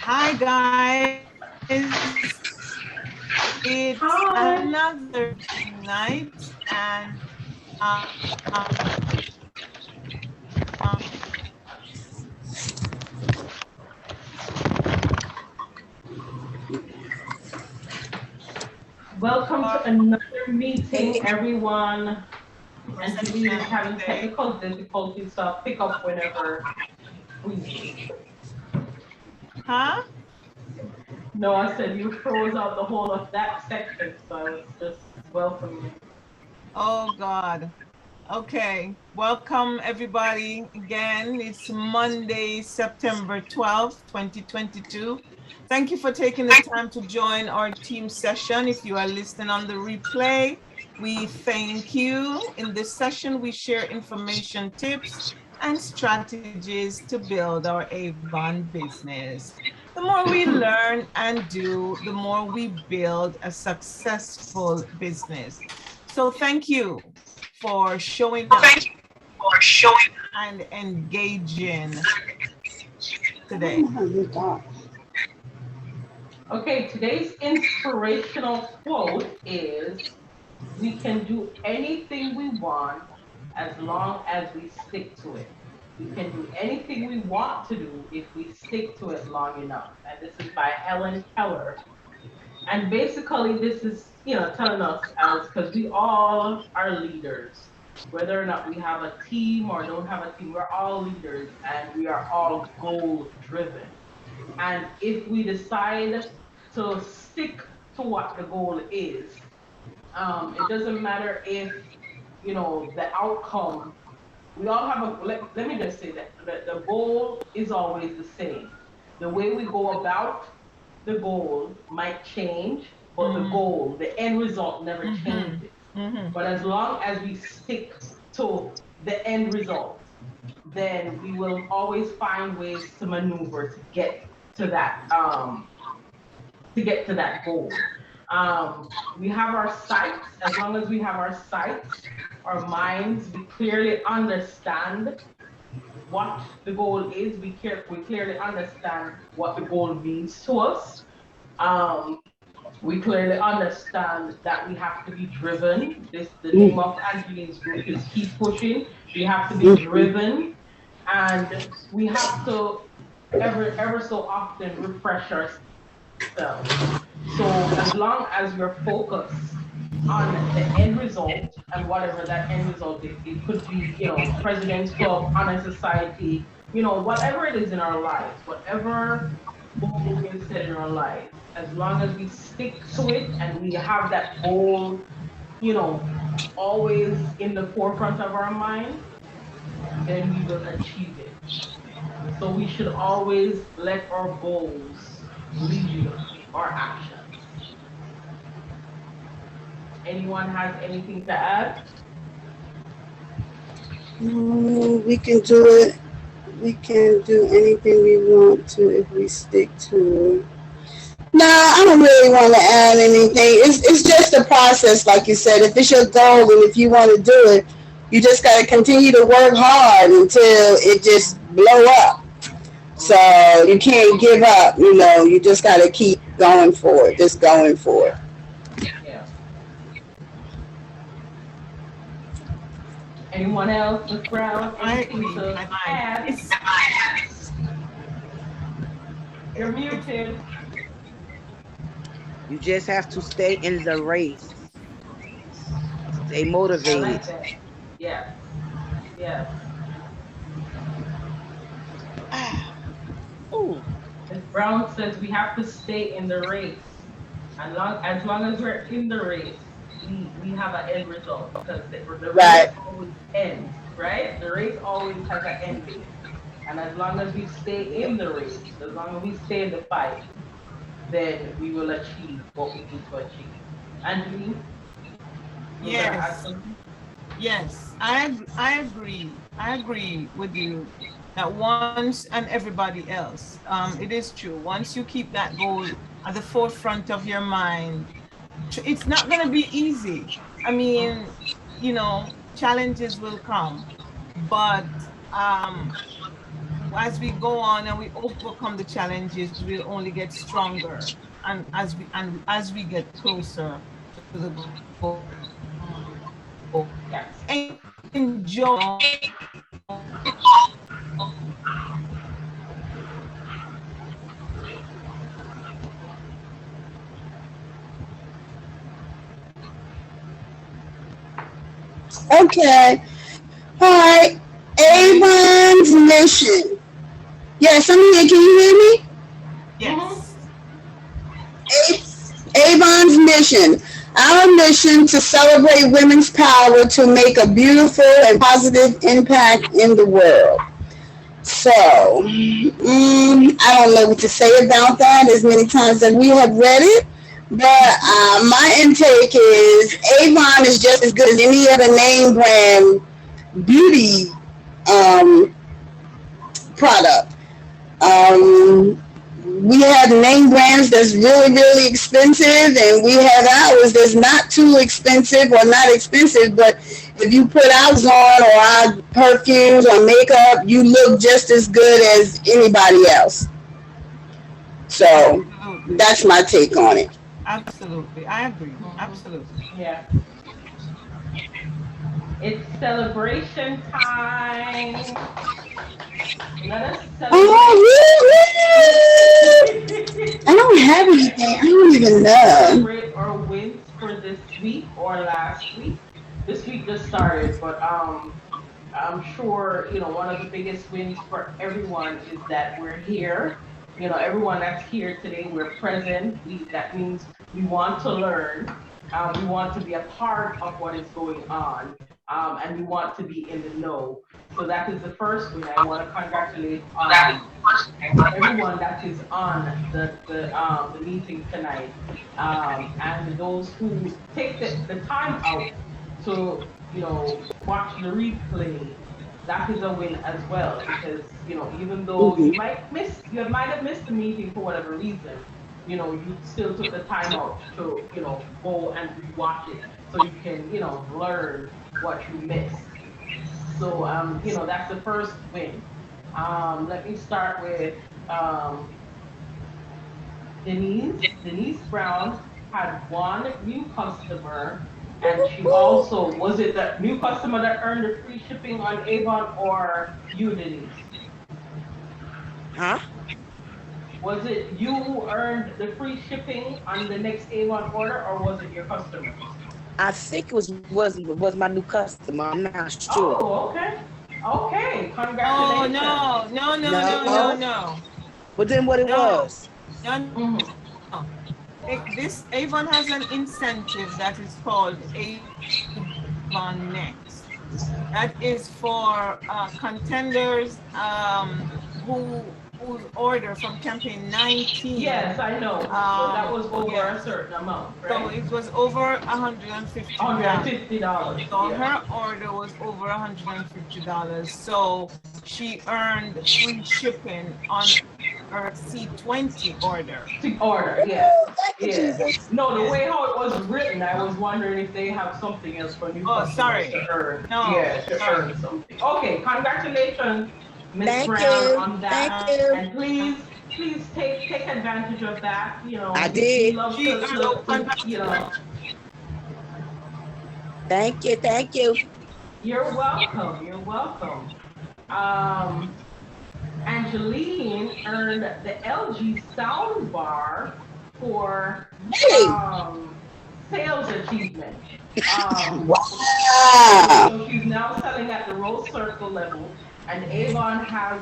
Hi guys, it's Hi. another night and Welcome to our another meeting, everyone. Angeline is session having today. technical difficulties, so I'll pick up whenever we need. Huh? No, I said you froze out the whole of that section, so I was just welcoming. Oh God. Okay. Welcome everybody again. It's Monday, September 12th, 2022. Thank you for taking the time to join our team session. If you are listening on the replay, we thank you. In this session, we share information, tips, and strategies to build our Avon business. The more we learn and do, the more we build a successful business. So thank you for showing up and engaging today. Okay, today's inspirational quote is: we can do anything we want as long as we stick to it. We can do anything we want to do if we stick to it long enough. And this is by Helen Keller. And basically, this is, telling us as because we all are leaders, whether or not we have a team or don't have a team, we're all leaders and we are all goal driven. And if we decide to stick to what the goal is, it doesn't matter if the outcome. We all have a. Let me just say that the goal is always the same. The way we go about the goal might change, but the Mm-hmm. goal, the end result, never Mm-hmm. changes. Mm-hmm. But as long as we stick to the end result, then we will always find ways to maneuver to that um, to get to that goal. We have our sights. As long as we have our sights, our minds, we clearly understand what the goal is. We clearly understand what the goal means to us. Um, we clearly understand that we have to be driven. The name of Angeline's group is Keep Pushing. We have to be driven, and we have to ever so often refresh ourselves. So as long as we're focused on the end result and whatever that end result is, it could be, President's Club, Honor Society, whatever it is in our lives, whatever goal we have set in our lives, as long as we stick to it and we have that goal, you know, always in the forefront of our mind, then we will achieve it. So we should always let our goals lead our actions. Anyone has anything to add? We can do it. We can do anything we want to if we stick to it. Nah, I don't really want to add anything. It's just a process, like you said. If it's your goal and if you want to do it, you just got to continue to work hard until it just blow up. So you can't give up. You just got to keep going for it. Just going for it. Yeah, yeah. Anyone else? Miss Brown, I anything agree. to add? It's You're muted. You just have to stay in the race. Stay I motivated. like that. Yes, yes. Ooh, Miss Brown says we have to stay in the race. And as long as we're in the race, we have an end result because the race Right. always ends, right? The race always has an ending. And as long as we stay in the race, as long as we stay in the fight, then we will achieve what we need to achieve. Angeline, you were gonna add yes. something? Yes, I agree. I agree with you that once and everybody else, it is true. Once you keep that goal at the forefront of your mind, it's not going to be easy. I mean, challenges will come, but um, as we go on and we overcome the challenges, we'll only get stronger. And as we get closer to the goal, Yes. enjoy. Okay. All right. Avon's mission. Yes, I'm here. Can you hear me? Mm-hmm. Yes. Avon's mission. Our mission to celebrate women's power to make a beautiful and positive impact in the world. So, I don't know what to say about that as many times as we have read it. But my intake is Avon is just as good as any other name brand beauty um, product. Um, we have name brands that's really, really expensive, and we have ours that's not too expensive or not expensive, but if you put ours on or our perfumes or makeup, you look just as good as anybody else. So Absolutely. that's my take on it. Absolutely. I agree. Mm-hmm. Absolutely. Yeah. It's celebration time. Let us celebrate. Oh, really? I don't have anything. I don't even know. Celebrate our wins for this week or last week. This week just started, but I'm sure, one of the biggest wins for everyone is that we're here. Everyone that's here today, we're present. That means we want to learn. We want to be a part of what is going on, and we want to be in the know. So that is the first win. I want to congratulate everyone that is on the meeting tonight, and those who take the time out to watch the replay. That is a win as well, because even though Mhm. you might have missed the meeting for whatever reason, you still took the time out to go and rewatch it so you can learn what you missed. So that's the first win. Let me start with um, Denise Brown had one new customer, and she also was it the new customer that earned the free shipping on Avon, or you, Denise? Huh? Was it you who earned the free shipping on the next Avon order, or was it your customer? I think it was my new customer. I'm not sure. Oh, okay. Okay, Oh congratulations. no, no, no, no, no, No, no, but then what it no, was? no, no. Hmm. This Avon has an incentive that is called Avon Next. That is for contenders whose order from campaign 19. Yes, I know. Well, that was over a Yes. certain amount, So right? it was over $150. $150. So Yeah. her order was over $150. So she earned free shipping on her C20 order. To order, yeah. Woo, thank you, Yeah. Jesus. No, the Yes. way how it was written, I was wondering if they have something else for new Oh, customers to sorry. earn. No, Yeah, to sorry. earn something. Okay, congratulations, Miss Thank Brown, you. on Thank that. you. And please take advantage of that. I We did. love She earned, so Thank you. Thank you. you're welcome. You're welcome. Um, Angeline earned the LG sound bar for Hey. sales achievement. Um, Wow. so she's now selling at the Rose Circle level, and Avon has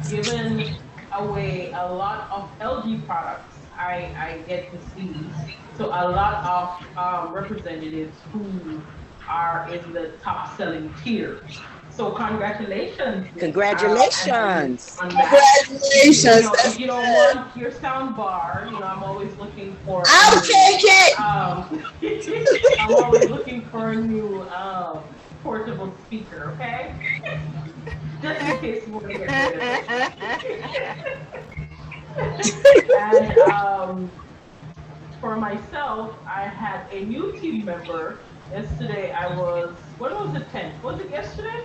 given away a lot of LG products. I get to see, so a lot of representatives who are in the top selling tiers. So congratulations, Miss Angeline, Congratulations. on that. Congratulations. If you don't want your sound bar, I'm always looking for a I'll new. take it. I'm always looking for a new portable speaker. Okay, just in case you want to get rid of it. And for myself, I had a new team member yesterday. When was the 10th? Was it yesterday?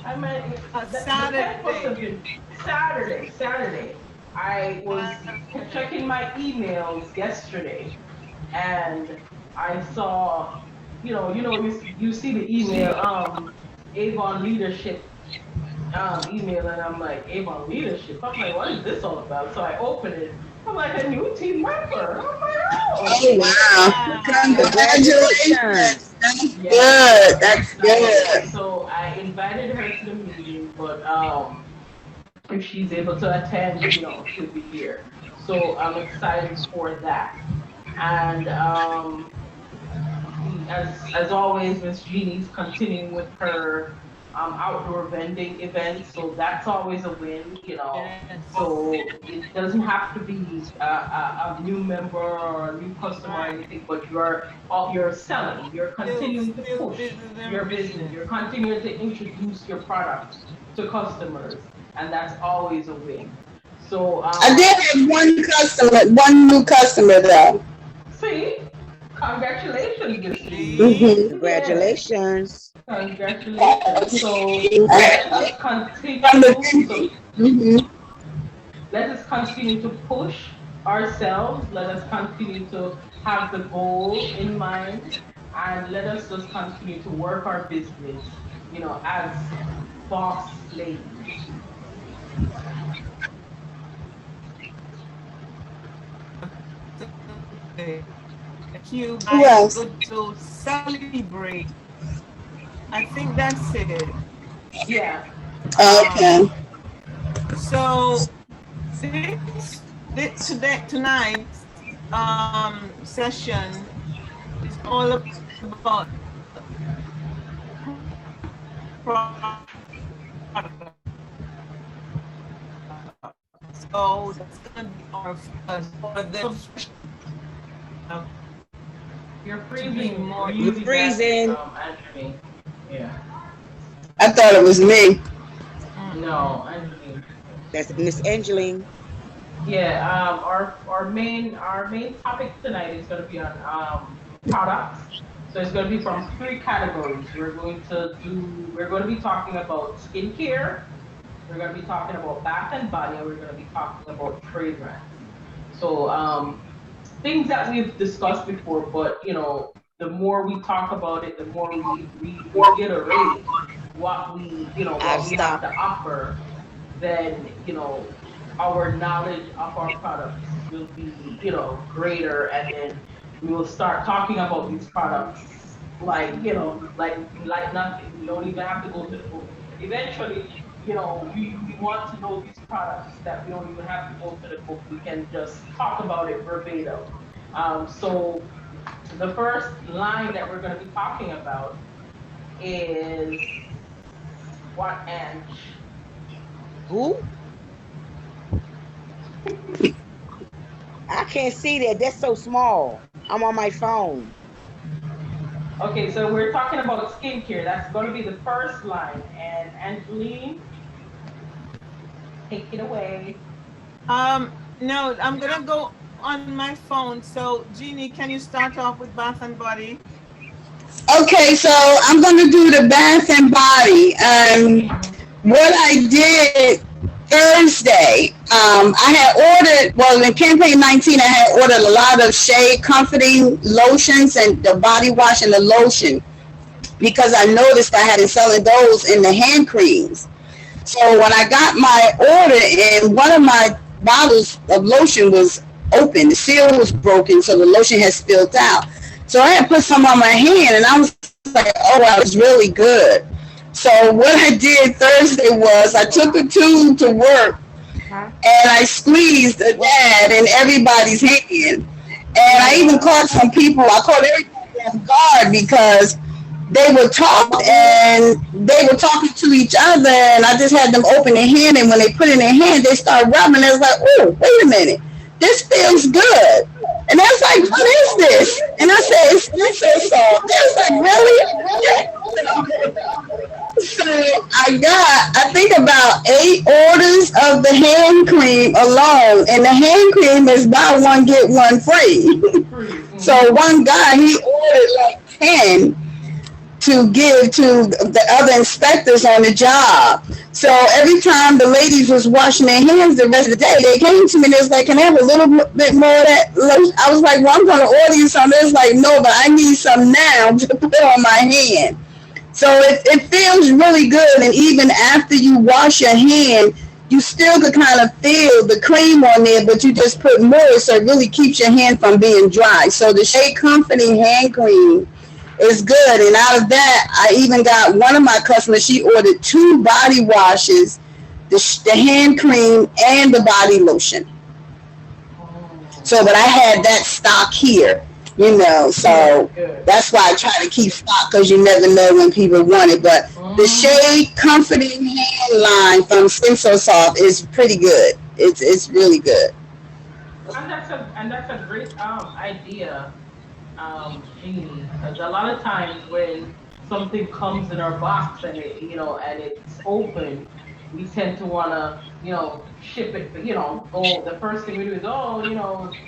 I mean, the 10th must have Saturday. been Saturday. Saturday. I was checking my emails yesterday, and I saw, you see the email, Avon leadership email, and I'm like, Avon leadership. I'm like, what is this all about? So I open it. I'm like, a new team member. I'm like, oh, Oh wow! Congratulations. Congratulations. That's yes, good. I'm That's excited. good. So I invited her to the meeting, but if she's able to attend, she'll be here. So I'm excited for that. And as always, Miss Jeannie's continuing with her outdoor vending events, so that's always a win. Yes. So it doesn't have to be a new member or a new customer or Right. anything, but you're selling, you're continuing to Still push business your and business, business. you're continuing to introduce your products to customers, and that's always a win. So I did have one customer, one new customer though. see, congratulations, Miss Jeannie. See? Mm-hmm. Yeah. Congratulations. Congratulations. So let us From the continue to mm-hmm. push ourselves. Let us continue to have the goal in mind, and let us just continue to work our business, as boss ladies. Absolutely. Thank you Who guys. else? Good to celebrate. I think that's it. Yeah. Um, Okay. so this today tonight's session is all about product. So that's gonna be our focus for the You're to be freezing. more. You're Really bad, freezing. Angeline. Yeah. I thought it was me. No, Angeline. That's Miss Angeline. Yeah, our main topic tonight is going to be on products. So it's going to be from three categories. We're going to be talking about skincare, we're going to be talking about bath and body, and we're going to be talking about fragrance. So things that we've discussed before, but the more we talk about it, the more we reiterate I've what we have stopped. to offer, then our knowledge of our products will be greater, and then we will start talking about these products like like nothing. We don't even have to go to the book. Eventually, we want to know these products that we don't even have to go to the book. We can just talk about it verbatim. So the first line that we're going to be talking about is what, Ange? Who? I can't see that. That's so small. I'm on my phone. Okay, so we're talking about skincare. That's going to be the first line. And Angeline, take it away. No, I'm gonna go on my phone. So Jeannie, can you start off with Bath and Body? Okay, so I'm gonna do the bath and body. What I did Thursday, I had ordered. Well, in campaign 19, I had ordered a lot of shea comforting lotions and the body wash and the lotion because I noticed I had been selling those in the hand creams. So when I got my order and one of my bottles of lotion was open, the seal was broken, so the lotion had spilled out. So I had put some on my hand and I was like, oh, wow, it's really good. So what I did Thursday was I took the tube to work Huh? and I squeezed the What? dad in everybody's hand. And I even Wow. caught some people, I caught everybody off guard because they would talk What was it? and they were talking to each other and I just had them open their hand and when they put it in their hand they started rubbing and I was like, oh, wait a minute, this feels good. And I was like, what is this? And I said, it's Epsom salt. They was like, really? So I think about 8 orders of the hand cream alone. And the hand cream is buy one, get one free. Free. So one guy, he ordered like 10 to give to the other inspectors on the job. So every time the ladies was washing their hands the rest of the day, they came to me and they was like, "Can I have a little bit more of that lotion?" I was like, "Well, I'm going to order you some." They was like, "No, but I need some now to put on my hand." So it feels really good, and even after you wash your hand, you still could kind of feel the cream on there, but you just put more, so it really keeps your hand from being dry. So the Shea Company hand cream is good, and out of that, I even got one of my customers. She ordered 2 body washes, the hand cream, and the body lotion. So, but I had that stock here, so that's why I try to keep stock because you never know when people want it. But the Shea Comforting Hand line from Skin So Soft is pretty good. It's really good. And that's a great idea, Jeannie, because a lot of times when something comes in our box and and it's open, we tend to want to ship it, go, the first thing we do is, oh,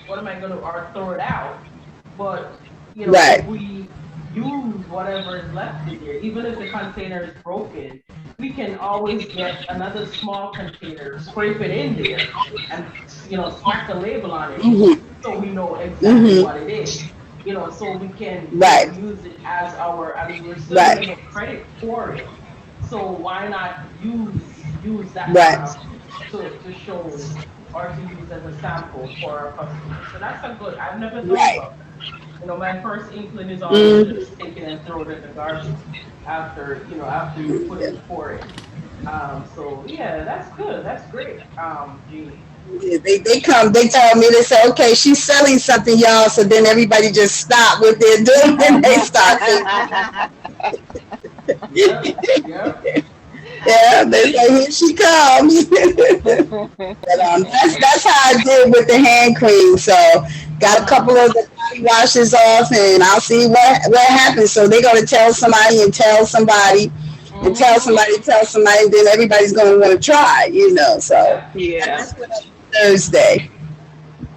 what am I going to, or throw it out. But if Right. we use whatever is left in there, even if the container is broken, we can always get another small container, scrape it in there, and smack the label on it, Mm-hmm. so we know exactly Mm-hmm. what it is. So we can, Right. use it as our. I mean, we're still going to Right. get credit for it. So why not use that Right. product to show, or to use as a sample for our customers? So that's a good. I've never thought Right. about that. My first inkling is always Mm-hmm. just take it and throw it in the garbage after you put it for it. So yeah, that's good. That's great, Jeannie. Yeah, they tell me, they say, "Okay, she's selling something, y'all." So then everybody just stop what they're doing and they start thinking. Yep, yep. Yeah, they say, "Here she comes." But that's how I did with the hand cream. So got a couple of the body washes off, and I'll see what happens. So they're gonna tell somebody and tell somebody and Mm-hmm. tell somebody, and then everybody's gonna want to try. So Yeah. Yeah. that's what I do Thursday.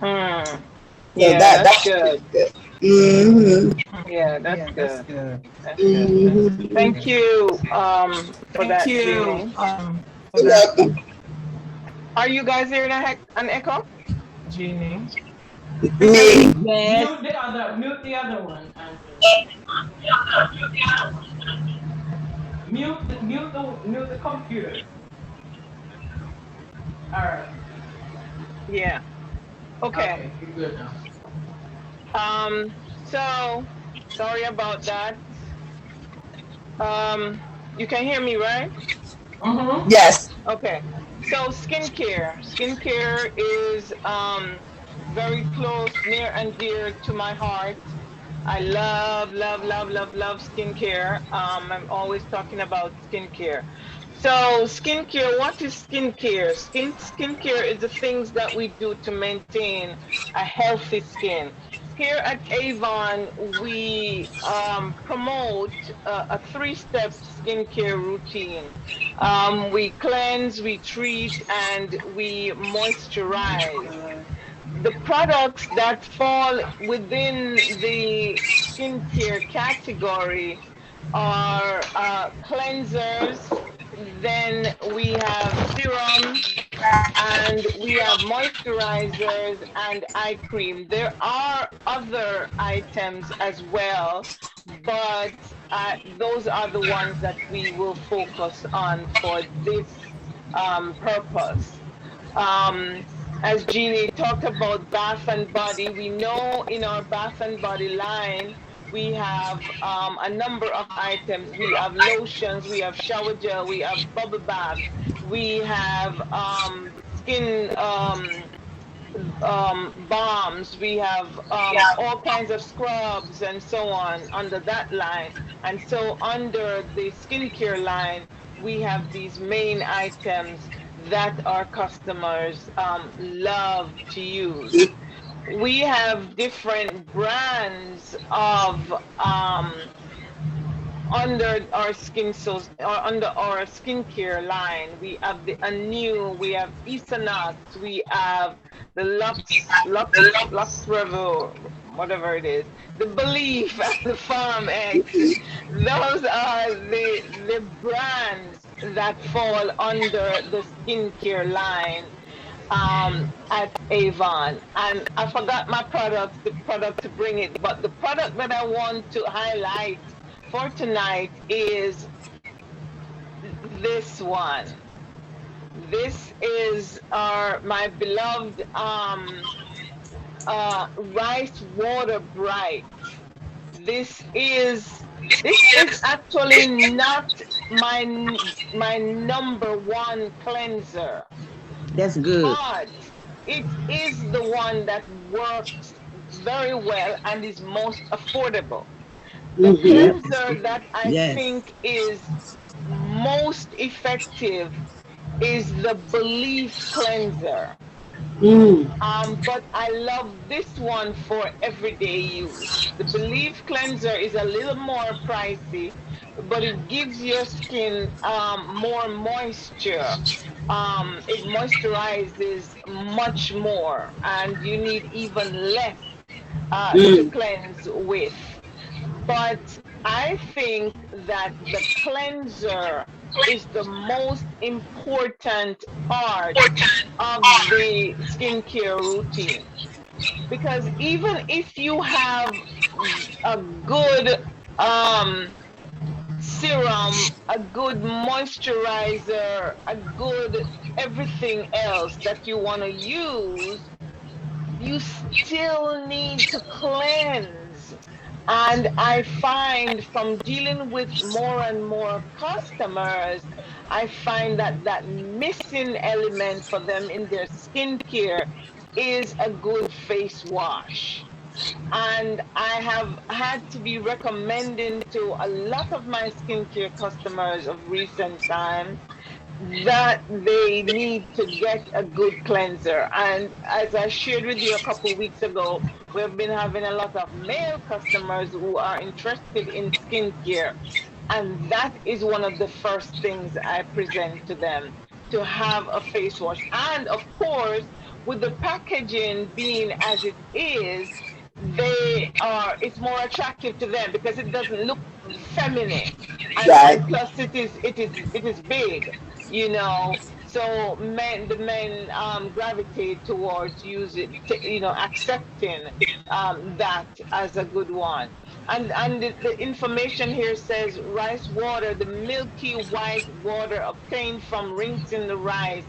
Hmm. So Yeah, that's that's good. pretty good. Mhm. Yeah, that's Yeah, that's good. good. That's good. Mhm. Thank you for Thank that, you Jeannie. for You're that, welcome. Are you guys hearing an echo? Jeannie. Me. Yes. Mute the other one, Angela. Mute the computer. All right. Yeah. Okay. Okay, you're good now. So sorry about that. You can hear me, right? Mm-hmm. Yes. Okay. So skincare. Skincare is very close, near and dear to my heart. I love, love, love, love, love skincare. I'm always talking about skincare. So skincare, what is skincare? Skincare is the things that we do to maintain a healthy skin. Here at Avon, we promote a three-step skincare routine. We cleanse, we treat, and we moisturize. The products that fall within the skincare category are cleansers, then we have serums, and we have moisturizers and eye cream. There are other items as well, but those are the ones that we will focus on for this purpose. Um, as Jeannie talked about Bath and Body, we know in our Bath and Body line, we have a number of items. We have lotions, we have shower gel, we have bubble bath, we have skin balms, we have all kinds of scrubs and so on under that line. And so under the skincare line, we have these main items that our customers love to use. We have different brands of under our skin so or under our skincare line. We have the Anew, we have Isanax, we have the Lux Revel, whatever it is, the Belief and the Farm X. Those are the brands that fall under the skincare line at Avon. And I forgot the product to bring it, but the product that I want to highlight for tonight is this one. This is my beloved Rice Water Bright. This is actually not my number one cleanser. That's good. But it is the one that works very well and is most affordable. The cleanser that I think is most effective is the Belief cleanser. But I love this one for everyday use. The Belief cleanser is a little more pricey, but it gives your skin more moisture. It moisturizes much more, and you need even less to cleanse with. But I think that the cleanser is the most important part of the skincare routine. Because even if you have a good serum, a good moisturizer, a good everything else that you want to use, you still need to cleanse. And I find from dealing with more and more customers, I find that missing element for them in their skincare is a good face wash. And I have had to be recommending to a lot of my skincare customers of recent times that they need to get a good cleanser. And as I shared with you a couple of weeks ago, we've been having a lot of male customers who are interested in skincare. And that is one of the first things I present to them, to have a face wash. And of course, with the packaging being as it is, it's more attractive to them because it doesn't look feminine. And plus it is big, you know. So the men gravitate towards accepting that as a good one. And the information here says rice water, the milky white water obtained from rinsing the rice,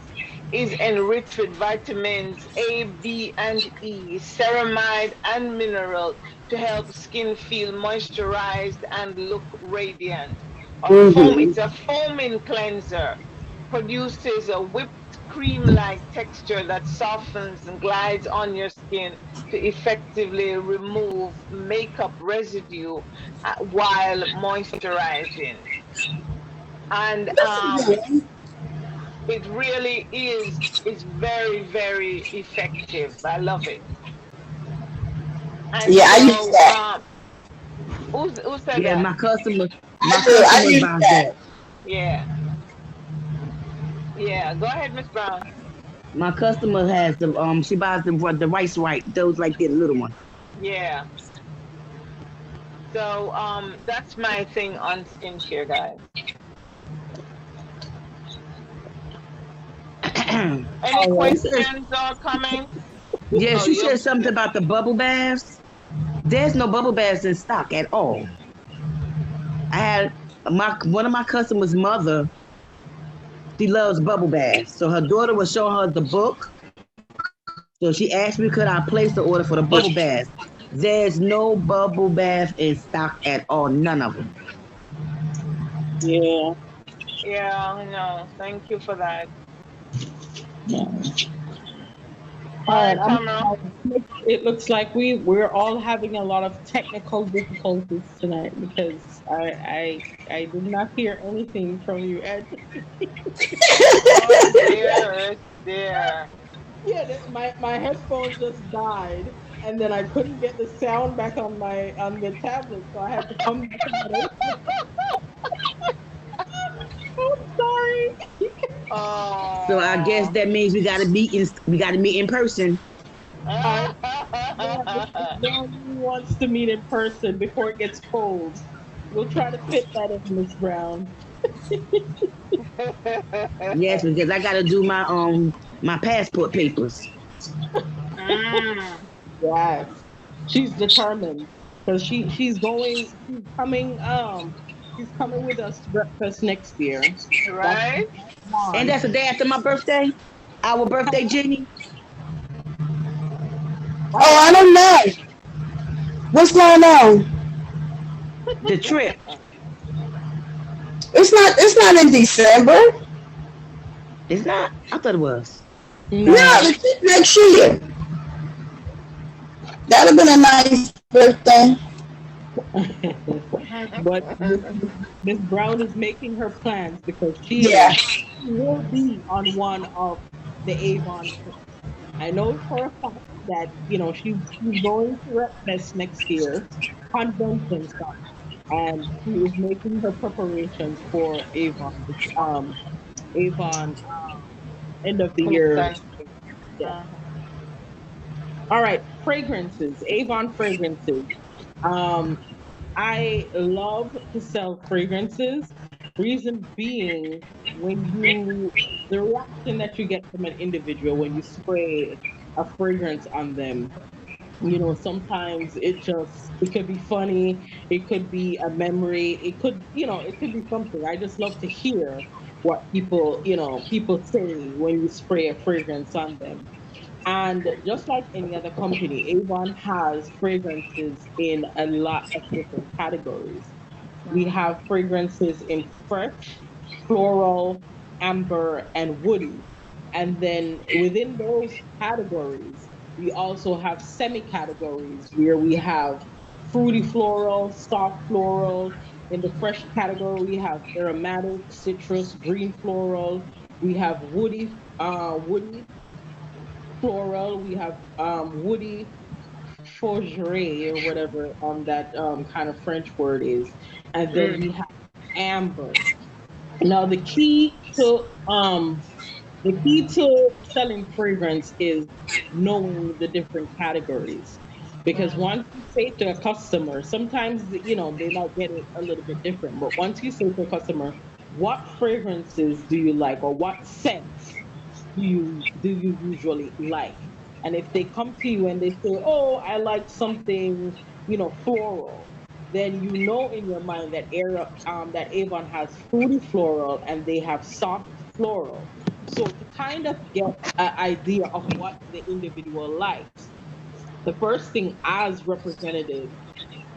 is enriched with vitamins A, B, and E, ceramide, and minerals to help skin feel moisturized and look radiant. It's a foaming cleanser, produces a whipped cream-like texture that softens and glides on your skin to effectively remove makeup residue while moisturizing. And it really is very, very effective. I love it. And I use that. Who said that? My customer buys that. Yeah. Yeah, go ahead, Miss Brown. My customer has she buys the rice right, those like the little one. Yeah. So that's my thing on skincare, guys. Any questions or comments? Yes, you said something about the bubble baths. There's no bubble baths in stock at all. I had one of my customers' mother. She loves bubble baths, so her daughter was showing her the book. So she asked me, could I place the order for the bubble baths? There's no bubble bath in stock at all, none of them. Yeah. Yeah, no. Thank you for that. Yeah. All right, it looks like we're all having a lot of technical difficulties tonight because I did not hear anything from you, Ed. Oh dear. Yeah, my headphones just died, and then I couldn't get the sound back on the tablet, so I had to come back on it. I'm sorry. So I guess that means we gotta meet in person. I yeah, Mrs. Brown really wants to meet in person before it gets cold. We'll try to fit that in, Miss Brown. Yes, because I got to do my passport papers. Mm. Yes, she's determined because she's coming with us to breakfast next year. That's Right? And one. that's the day after my birthday. Our birthday, Jenny. Oh, I don't know. What's going on? The trip. It's not in December. It's not. I thought it was. No, No. it's next year. That'd have been a nice birthday. But Miss Brown is making her plans because Yeah. she will be on one of the Avon trips. I know for a fact that she's going to Rep Fest next year, convention stuff, and she is making her preparations for Avon end of the year. Convention. Yeah. Uh-huh. All right, fragrances, Avon fragrances. Um, I love to sell fragrances. Reason being, the reaction that you get from an individual when you spray a fragrance on them, sometimes it could be funny, it could be a memory, it could be something. I just love to hear what people say when you spray a fragrance on them. And just like any other company, Avon has fragrances in a lot of different categories. We have fragrances in fresh, floral, amber, and woody. And then within those categories, we also have semi categories where we have fruity floral, soft floral. In the fresh category, we have aromatic, citrus, green floral. We have woody floral. We have woody fougere or whatever that kind of French word is, and then we Mm. have amber. Now the key to selling fragrance is knowing the different categories. Because Mm. once you say to a customer, sometimes they might get it a little bit different. But once you say to a customer, what fragrances do you like, or what scents do you usually like? And if they come to you and they say, "Oh, I like something, floral," then you know in your mind that Avon has fruity floral and they have soft floral. So to kind of get an idea of what the individual likes, the first thing as representatives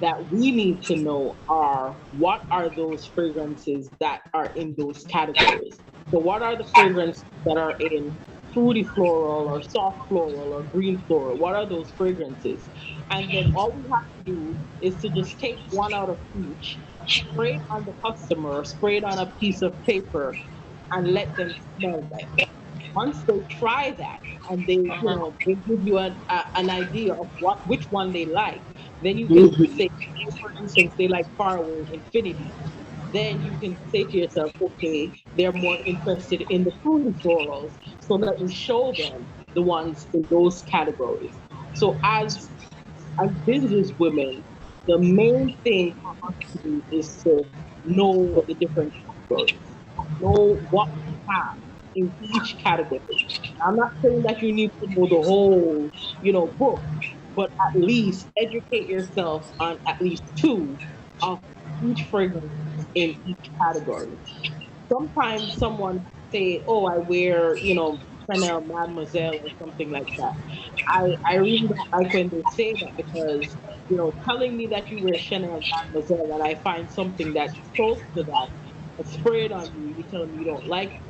that we need to know are what are those fragrances that are in those categories. So, what are the fragrances that are in fruity floral or soft floral or green floral? What are those fragrances? And then all we have to do is to just take one out of each, spray it on the customer, or spray it on a piece of paper, and let them smell them. Once they try that and Uh-huh. they give you an idea of which one they like, then you can Mhm. say, for instance, they like Faraway Infinity. Then you can say to yourself, okay, they're more interested in the fruity florals, so let me show them the ones in those categories. So as business women, the main thing for us to do is to know the different categories, know what we have in each category. I'm not saying that you need to know the whole, book, but at least educate yourself on at least two of each fragrance in each category. Sometimes someone say, "Oh, I wear, Chanel Mademoiselle or something like that." I really don't like when they say that because telling me that you wear Chanel Mademoiselle and I find something that's close to that, I spray it on you. You tell me you don't like it.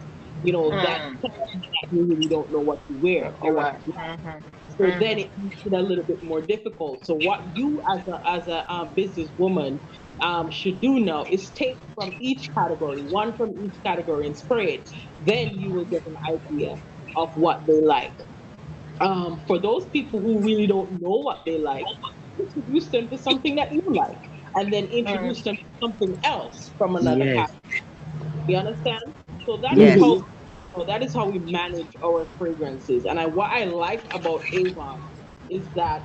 That Mm. tells me that you really don't know what you wear What or you what are. you like. Mm-hmm. So then Mm-hmm. it makes it a little bit more difficult. So what you as a businesswoman should do now is take from each category, one from each category, and spray it. Then you will get an idea of what they like. For those people who really don't know what they like, introduce them to something that you like, and then Mm. introduce them to something else from another Yes. category. You understand? So that is Yes. how we manage our fragrances. And what I like about Avon is that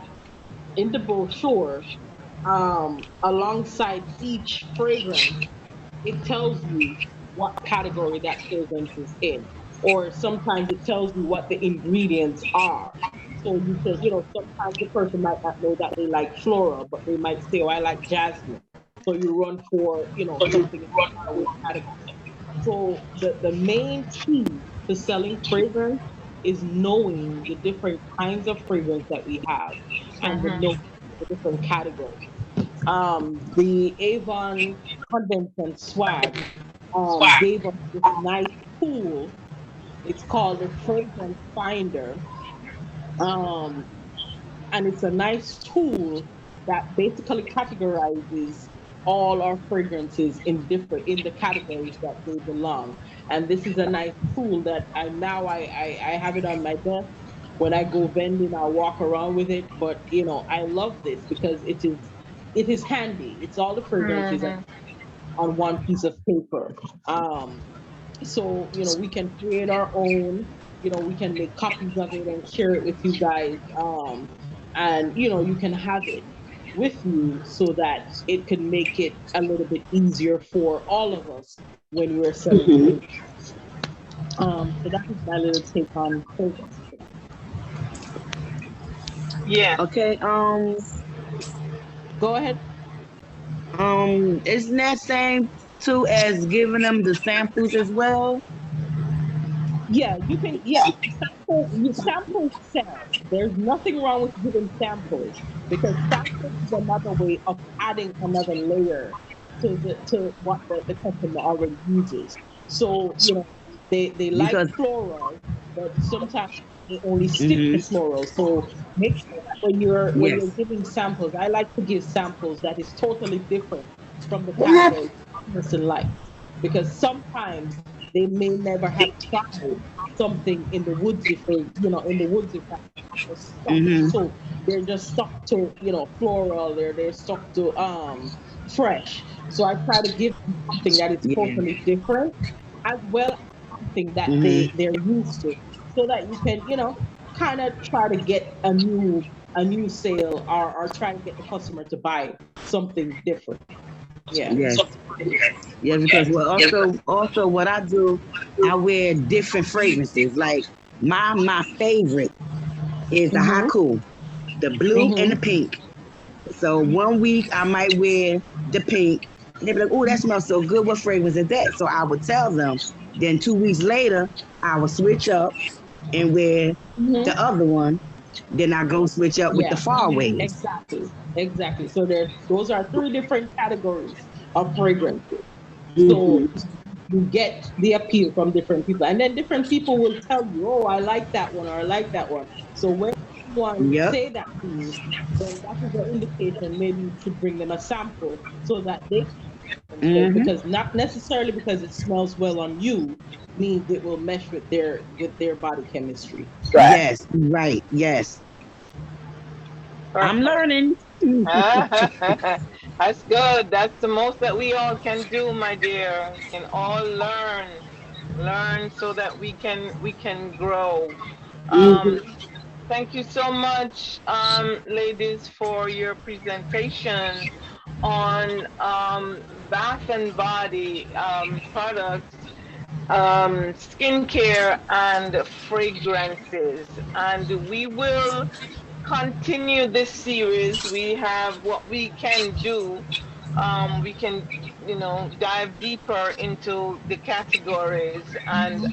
in the brochure, alongside each fragrance, it tells you what category that fragrance is in, or sometimes it tells you what the ingredients are. So you can, sometimes the person might not know that they like flora, but they might say, "Oh, I like jasmine." So you run for, something in the flower category. So the main key to selling fragrance is knowing the different kinds of fragrance that we have and the know the different categories. The Avon Convention swag gave us this nice tool. It's called the Fragrance Finder. Um, and it's a nice tool that basically categorizes all our fragrances in the categories that they belong. And this is a nice tool that I have it on my desk. When I go vending, I'll walk around with it. But I love this because it is handy. It's all the fragrances on one piece of paper. So we can create our own. We can make copies of it and share it with you guys. And you can have it with you so that it can make it a little bit easier for all of us when we're selling Mm-hmm. things. So that is my little take on fragrance. Yeah. Okay. Go ahead. Isn't that same too as giving them the samples as well? Yeah, you can. Yeah, samples sell. There's nothing wrong with giving samples because samples is another way of adding another layer to what the customer already uses. So they like Because floral, but sometimes they only stick to hmm floral. So make sure that when you're yes, giving samples, I like to give samples that is totally different from the category the person likes because sometimes they may never have tried something in the woodsy phase, in the woodsy phase or stuff. hmm So they're just stuck to, floral, they're stuck to fresh. So I try to give them something that is yeah, totally different as well as something that hmm they're used to. So that you can, kind of try to get a new sale or try to get the customer to buy something different. Yeah. yes, yes. Because also what I do, I wear different fragrances. Like my favorite is the Mm-hmm. Haku, the blue and the Mm-hmm. pink. So one week I might wear the pink, and they be like, "Oh, that smells so good. What fragrance is that?" So I would tell them. Then 2 weeks later, I would switch up and wear the Mm-hmm. other one. Then I go switch up with the Yeah. far waves. Exactly. Exactly. So those are three different categories of fragrances. Hmm. So you get the appeal from different people. And then different people will tell you, "Oh, I like that one," or "I like that one." So when someone Yep. say that to you, then that is an indication maybe you should bring them a sample so that they can say, Hmm. because not necessarily because it smells well on you means it will mesh with their body chemistry. Yes. Right. Yes. I'm Perfect. learning. That's good. That's the most that we all can do, my dear. We can all learn so that we can grow. Hmm. Um, Thank you so much, ladies, for your presentation on bath and body products, skincare, and fragrances. And we will continue this series. We have what we can do. We can, dive deeper into the categories and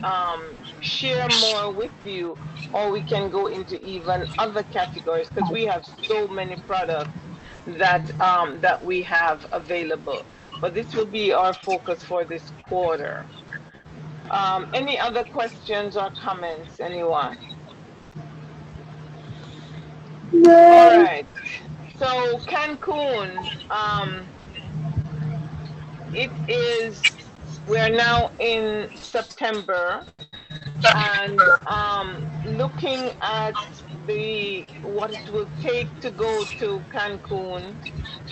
share more with you, or we can go into even other categories because we have so many products that we have available. But this will be our focus for this quarter. Any other questions or comments, anyone? All No. right. So Cancun, it is. We're now in September, and looking at the what it will take to go to Cancun,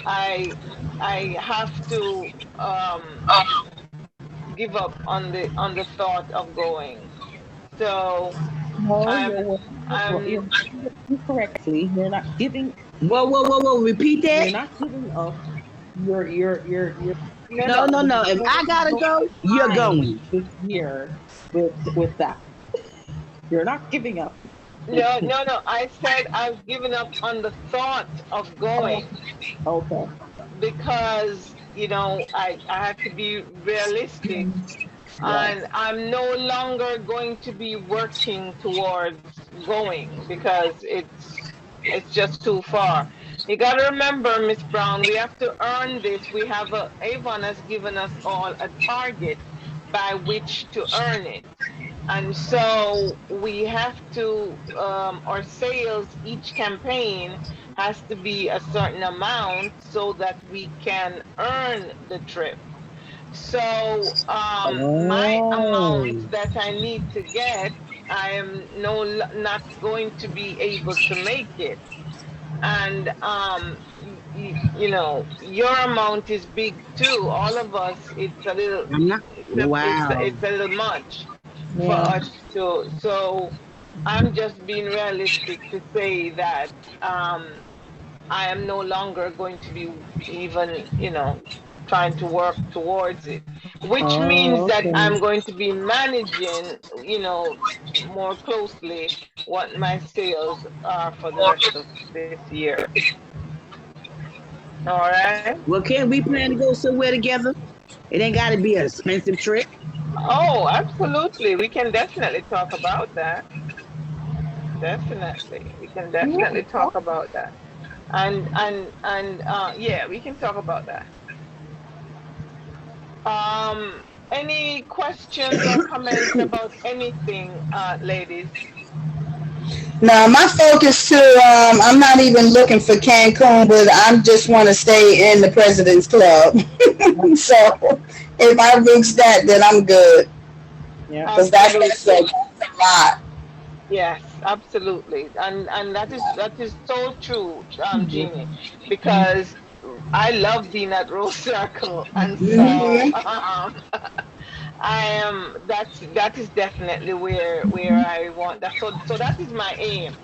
I I have to give up on the thought of going. So No, I'm you're I'm incorrectly. You're not giving. Whoa. Repeat that. You're not giving up. You're no No, no no, no. If I gotta go, you're going. this year with that. You're not giving up. no. I said I've given up on the thought of Oh, going okay. because I have to be realistic, Yes. and I'm no longer going to be working towards going because it's just too far. You got to remember, Miss Brown, we have to earn this. Avon has given us all a target by which to earn it. And so we have to, our sales, each campaign has to be a certain amount so that we can earn the trip. So my amount Oh. that I need to get, I am not going to be able to make it. And your amount is big too. All of us, it's a little, I'm not. Wow. it's a little much for Yeah. us to. So I'm just being realistic to say that I am no longer going to be even, trying to work towards it, which means Oh, that okay. I'm going to be managing, more closely what my sales are for the rest of this year. All right. Well, can we plan to go somewhere together? It ain't got to be an expensive trip. Oh, absolutely. We can definitely talk about that. Definitely. We can Yeah. definitely talk about that. And yeah, we can talk about that. Any questions or comments about anything, ladies? Now, my focus too, I'm not even looking for Cancun, but I just want to stay in the President's Club. So if I reach that, then I'm good. Yeah. Because that's Absolutely. a lot. Yes, absolutely. And that is so true, Mhm. Jeannie, because I love being at Rose Circle, and so Hmm. I am that is definitely where I want that. So that is my aim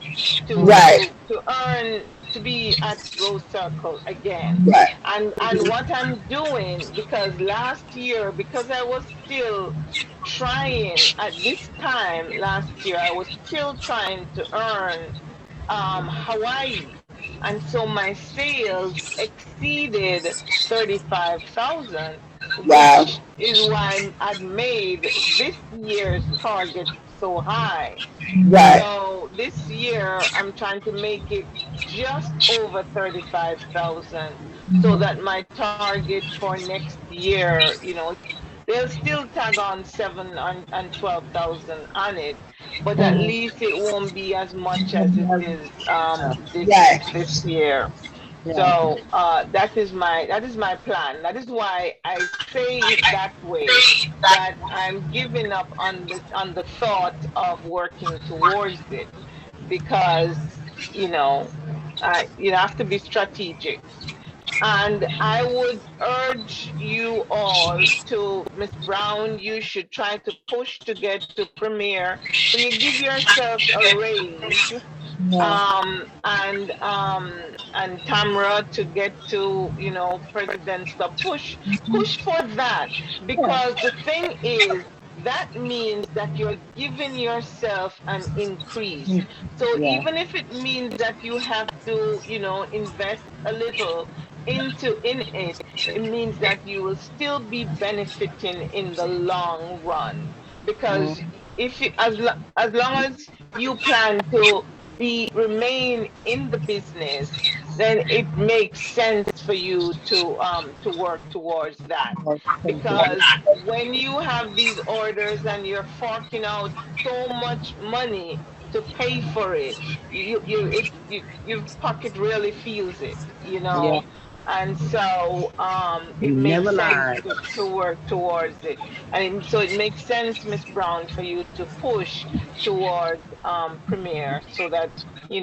to Right, to to earn to be at Rose Circle again. right. And what I'm doing, because last year, because I was still trying at this time last year, I was still trying to earn Hawaii. And so my sales exceeded 35,000, Wow. which is why I'd made this year's target so high. Right. So this year, I'm trying to make it just over 35,000 so that my target for next year, they'll still tag on 7 and 12,000 on it, but at Mhm. least it won't be as much as it is Right. this year. Yeah. So that is my plan. That is why I say it that way, that I'm giving up on the thought of working towards it, because you know you have to be strategic. And I would urge you all to, Miss Brown, you should try to push to get to Premier. So you give yourself a raise, Yeah. and Tamara to get to President's Club. Push for that, Yeah. because the thing is, that means that you're giving yourself an increase. So Yeah. even if it means that you have to invest a little in it, it means that you will still be benefiting in the long run, Mm. because if you, as long as you plan to be remain in the business, then it makes sense for you to work towards that. Because when you have these orders and you're forking out so much money to pay for it, your pocket really feels it, Yeah. and so it You makes never sense lied. to work towards it. And so it makes sense, Miss Brown, for you to push towards Premier, so that you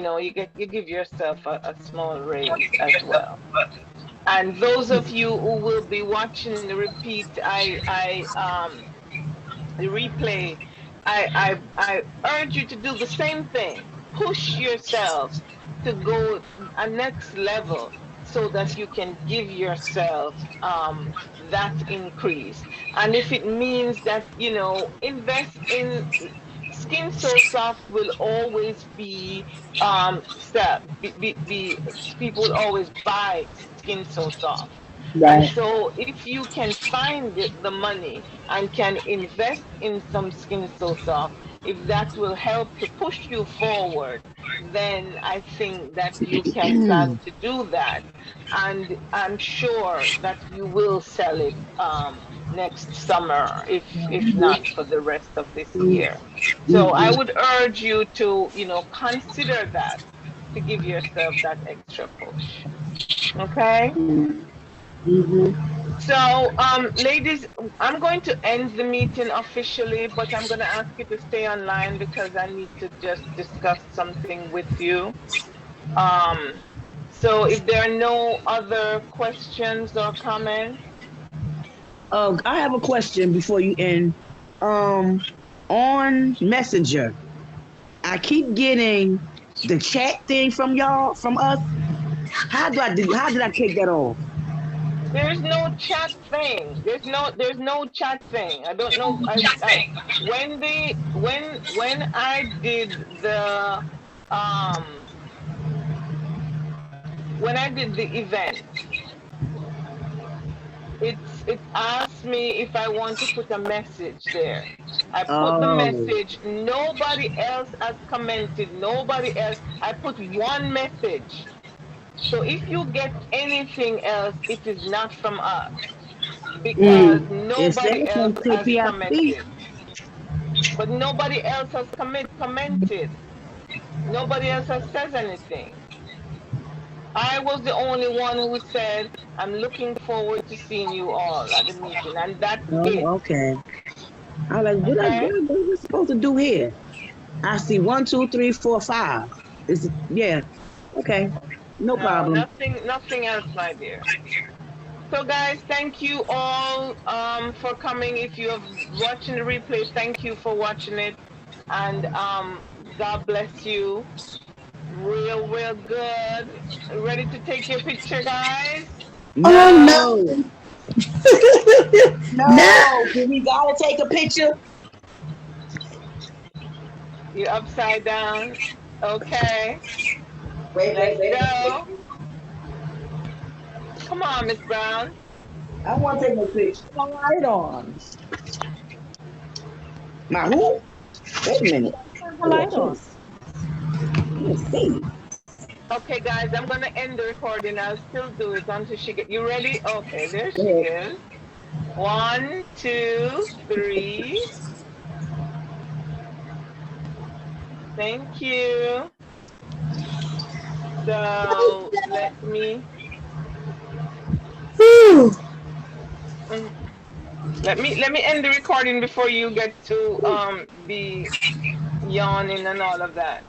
give yourself a small raise as well. And those of you who will be watching the repeat, the replay, I urge you to do the same thing. Push yourself to go a next level so that you can give yourself that increase. And if it means that, invest in Skin So Soft will always be people will always buy Skin So Soft. And Right. so if you can find the money and can invest in some Skin So Soft, if that will help to push you forward, then I think that you can plan to do that. And I'm sure that you will sell it next summer, if not for the rest of this year. So I would urge you to, consider that, to give yourself that extra push. Okay? So, ladies, I'm going to end the meeting officially, but I'm going to ask you to stay online because I need to just discuss something with you. Um, so if there are no other questions or comments. I have a question before you end. On Messenger, I keep getting the chat thing from y'all, from us. How did I take that off? There's no chat thing. There's no chat thing. I don't know. When I did the when I did the event, it asked me if I want to put a message there. I put the message. Nobody else has commented. Nobody else. I put one message. So if you get anything else, it is not from us because It says nobody else from has KPIP. commented. But nobody else has commented. Nobody else has said anything. I was the only one who said, I'm looking forward to seeing you all at the meeting. And that's it. Okay. I was like, Okay? what are we supposed to do here? I see 1, 2, 3, 4, 5. Yeah. Okay. No No, problem. nothing else, my dear. So guys, thank you all for coming. If you're watching the replay, thank you for watching it. And God bless you. Real good. Ready to take your picture, guys? No. Oh no. No. We gotta take a picture. You're upside down. Okay. Wait. Let's go. Come on, Miss Brown. I want to take a picture. My light on. My who? Wait a minute. The light on. Let's see. Okay, guys, I'm gonna end the recording. I'll still do it until she get you ready. Okay, there she is. 1, 2, 3. Thank you. So let me end the recording before you get to be yawning and all of that.